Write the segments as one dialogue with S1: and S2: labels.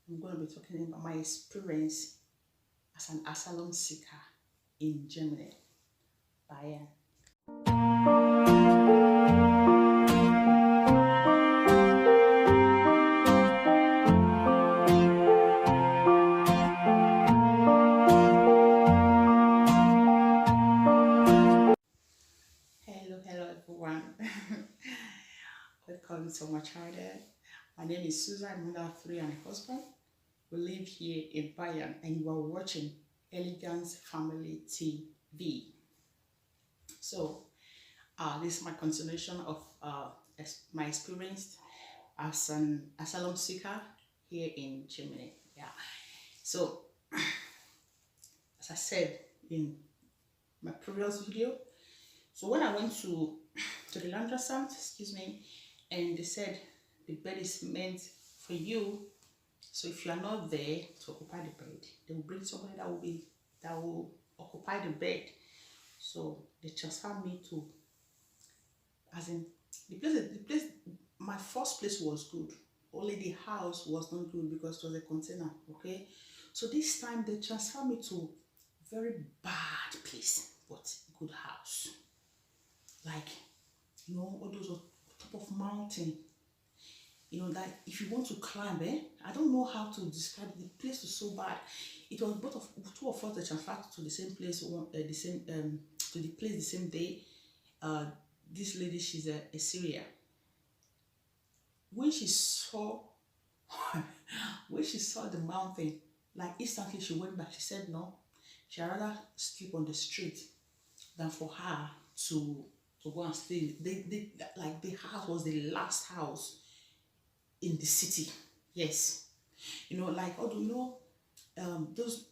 S1: I'm going to be talking about my experience as an asylum seeker in Germany. Bayern. Hello everyone. Welcome to my channel. My name is Susan, mother of three and a husband. We live here in Bayern and you are watching Elegance Family TV. So, this is my continuation of my experience as an asylum seeker here in Germany. Yeah. So, as I said in my previous video, so when I went to the laundromat, excuse me, and they said the bed is meant for you. So if you are not there to occupy the bed, they will bring somebody that will occupy the bed. So they transferred me to, as in the place. My first place was good. Only the house was not good because it was a container. Okay, so this time they transferred me to very bad place, but good house. Like, all those on top of mountain. That if you want to climb, I don't know how to describe it. The place was so bad. It was both of two of us that transferred to the same place, the same to the place the same day. This lady, she's a Syria. When she saw when she saw the mountain, like instantly she went back. She said no, she'd rather sleep on the street than for her to go and stay. Like the house was the last house in the city. Yes, like although those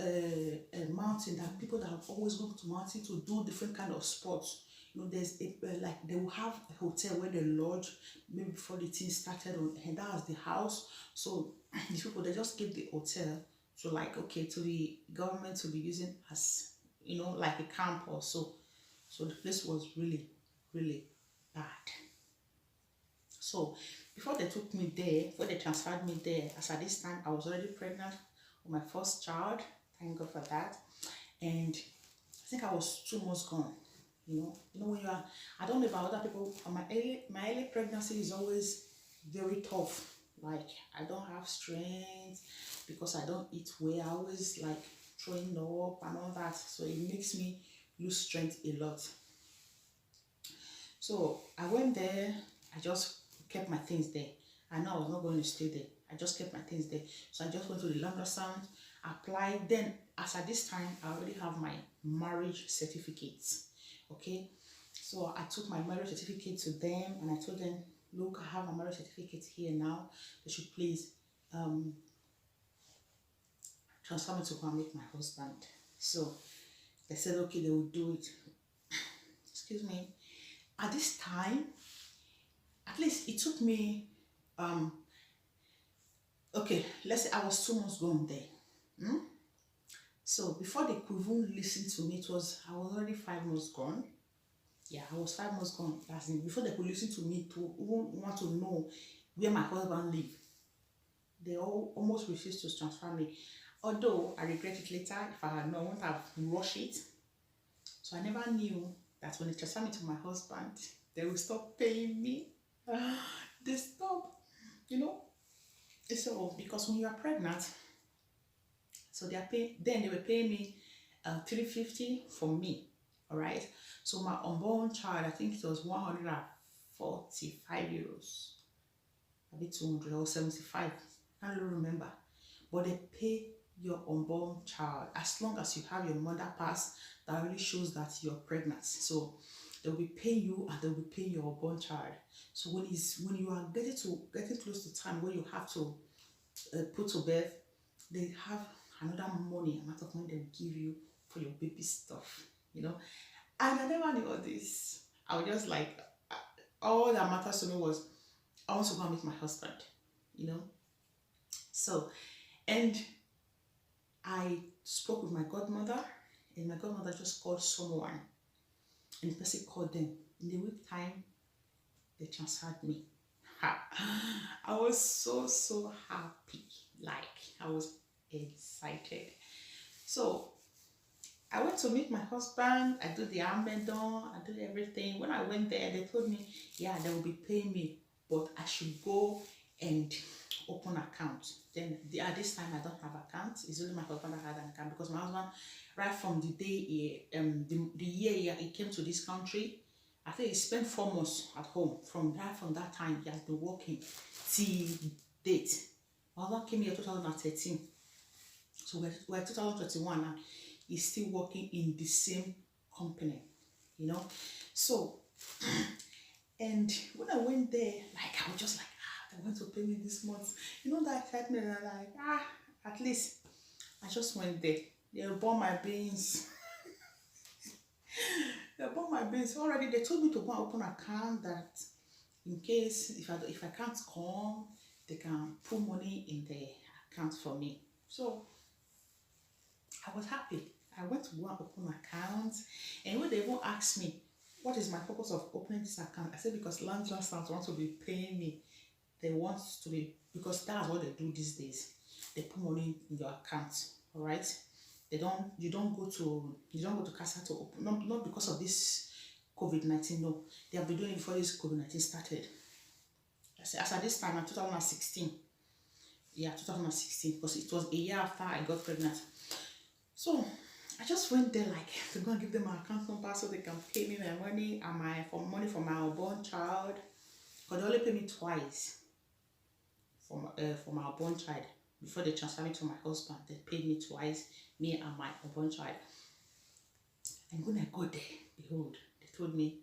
S1: mountain, that people that have always gone to mountain to do different kind of sports. There's like they will have a hotel where they lodge maybe before the thing started, and that was the house. So these people, they just give the hotel to, like, okay, to the government to be using as like a camp or so. So the place was really, really bad. So before they took me there, before they transferred me there, as at this time I was already pregnant with my first child. Thank God for that. And I think I was 2 months gone. When you are, I don't know about other people. My early pregnancy is always very tough. Like, I don't have strength because I don't eat well. I always like throwing up and all that. So it makes me lose strength a lot. So I went there. I just kept my things there. I know I was not going to stay there. I just kept my things there. So I just went to the laundromat, applied. Then, as at this time, I already have my marriage certificates. Okay. So I took my marriage certificate to them and I told them, look, I have my marriage certificate here now. They should please transfer me to go and meet my husband. So they said, okay, they will do it. Excuse me. At this time, at least it took me okay, let's say I was 2 months gone there. So before they could even listen to me, I was already 5 months gone. Yeah, I was 5 months gone. As in, before they could listen to me to even want to know where my husband lived, they all almost refused to transfer me. Although I regret it later. If I had known, I wouldn't have rushed it. So I never knew that when they transfer me to my husband, they will stop paying me. They stop, So because when you are pregnant, so they are paying. Then they were paying me 350 for me. All right. So my unborn child, I think it was 145 euros, a bit 200 or 75. I don't remember. But they pay your unborn child as long as you have your mother pass that really shows that you're pregnant. So they'll be paying you and they'll be paying your unborn child. So when you are getting close to time where you have to put to birth, they have another amount of money they will give you for your baby stuff. And I never knew all this. I was just like, all that matters to me was I want to go and meet my husband. So, and I spoke with my godmother, and my godmother just called someone, and the person called them. In the week time, they transferred me. I was so happy. Like, I was excited. So I went to meet my husband. I do the armband, I do everything. When I went there, they told me, yeah, they will be paying me, but I should go and open account. Then at this time, I don't have account. It's only my husband that had an account, because my husband, right from the day the year he came to this country, I think he spent 4 months at home. From that time, he has been working till date. My husband came here 2013. So we're 2021 now. He's still working in the same company, you know. So, and when I went there, like, I was just like, they want to pay me this month. You know, that excitement, and I'm like, at least I just went there. They bought my beans. They bought my beans already. They told me to go and open an account, that in case if I can't come, they can put money in the account for me. So I was happy. I went to go and open an account, and when they even asked me, what is my purpose of opening this account? I said, because landlord staff want to be paying me. They want to be, because that's what they do these days. They put money in your account, all right? You don't go to CASA to open, not because of this COVID-19, no. They have been doing it before this COVID-19 started. As at this time, in 2016. Yeah, 2016, because it was a year after I got pregnant. So I just went there, like, to go and give them my account number so they can pay me my money and money for my unborn child. Because they only pay me twice for my unborn child. Before they transfer me to my husband, they paid me twice, me and my unborn child. And when I got there, behold, they told me,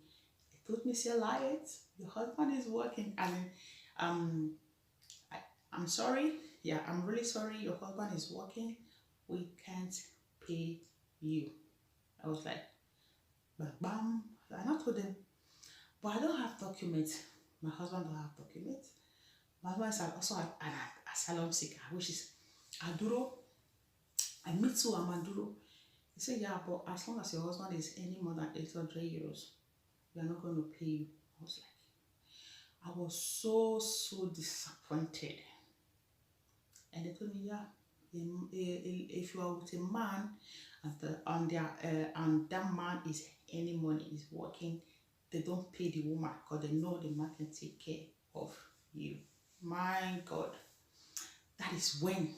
S1: "Sir Light, your husband is working." And I'm sorry. Yeah, I'm really sorry. Your husband is working. We can't pay you. I was like, bam. And I told them, but I don't have documents. My husband don't have documents. My husband is also an asylum seeker, which is Aduro. I meet too, I'm Aduro. He said, yeah, but as long as your husband is any more than 800 euros, we are not going to pay you. I was so disappointed. And they told me, yeah, if you are with a man and that man is any money, is working, they don't pay the woman, because they know the man can take care of you. My God, that is when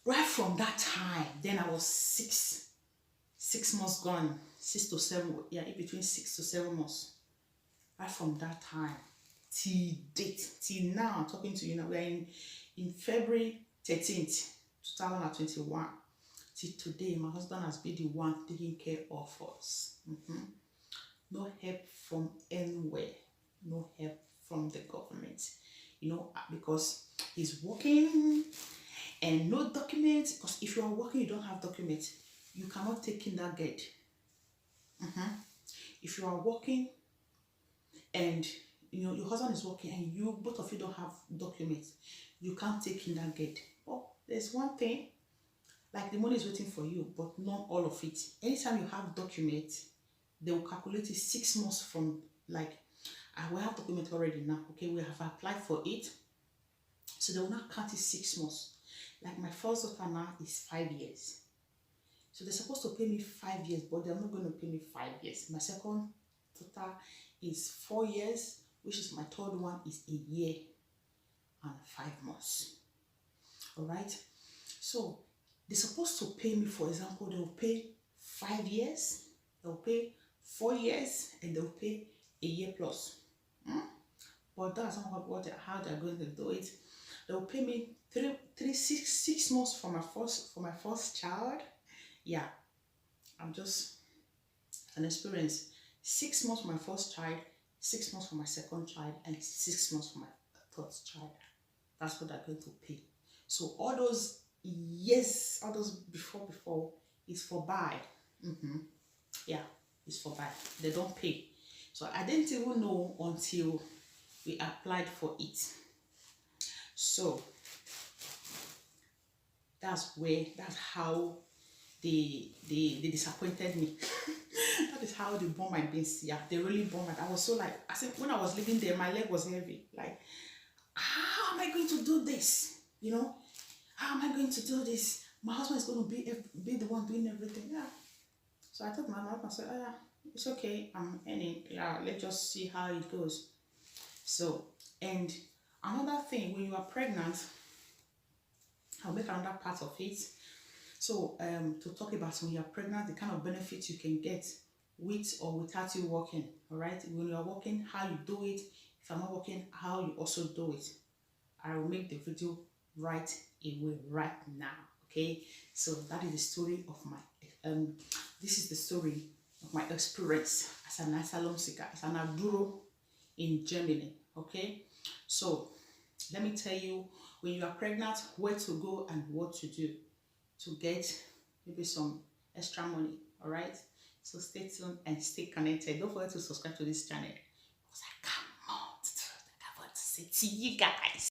S1: right from that time, then I was 6 months gone, 6 to 7, yeah, in between 6 to 7 months. Right from that time till date, till now, I'm talking to you now, we're in February 13th, 2021. Till today, my husband has been the one taking care of us. No help from anywhere, no help from the government, you know, because he's working and no documents. Because if you are working, you don't have documents, you cannot take kindergarten. If you are working and you know your husband is working and you both of you don't have documents, you can't take kindergarten. But there's one thing, like, the money is waiting for you, but not all of it. Anytime you have documents, they will calculate it 6 months from, like, we have document already now. Okay, we have applied for it, so they will not count it 6 months. Like, my first daughter now is 5 years, so they're supposed to pay me 5 years, but they're not going to pay me 5 years. My second daughter is 4 years, which is my third one is a year and 5 months. All right, so they're supposed to pay me, for example, they'll pay 5 years, they'll pay 4 years, and they'll pay a year plus. But that's not how they're going to do it. They'll pay me 6 months for my first child. Yeah, I'm just an experience. 6 months for my first child, 6 months for my second child, and 6 months for my third child. That's what they're going to pay. So all those years, all those before is for buy. Yeah, it's for buy. They don't pay. So I didn't even know until we applied for it. So that's how they disappointed me. That is how they bought my beans. Yeah, they really bought my. I was so, like, I said, when I was living there, my leg was heavy. Like, how am I going to do this? You know, how am I going to do this? My husband is going to be the one doing everything. Yeah. So I told my husband, I said, oh yeah, it's okay. I'm earning. Yeah, let's just see how it goes. So, and another thing, when you are pregnant, I'll make another part of it. So, to talk about when you're pregnant, the kind of benefits you can get with or without you working. All right. When you are working, how you do it. If I'm not working, how you also do it. I will make the video right away right now. Okay. So that is the story of my this is the story of my experience as an asylum seeker, as an aduro in Germany. Okay. So let me tell you, when you are pregnant, where to go and what to do to get maybe some extra money. All right. So stay tuned and stay connected. Don't forget to subscribe to this channel because I can't wait to say to you guys.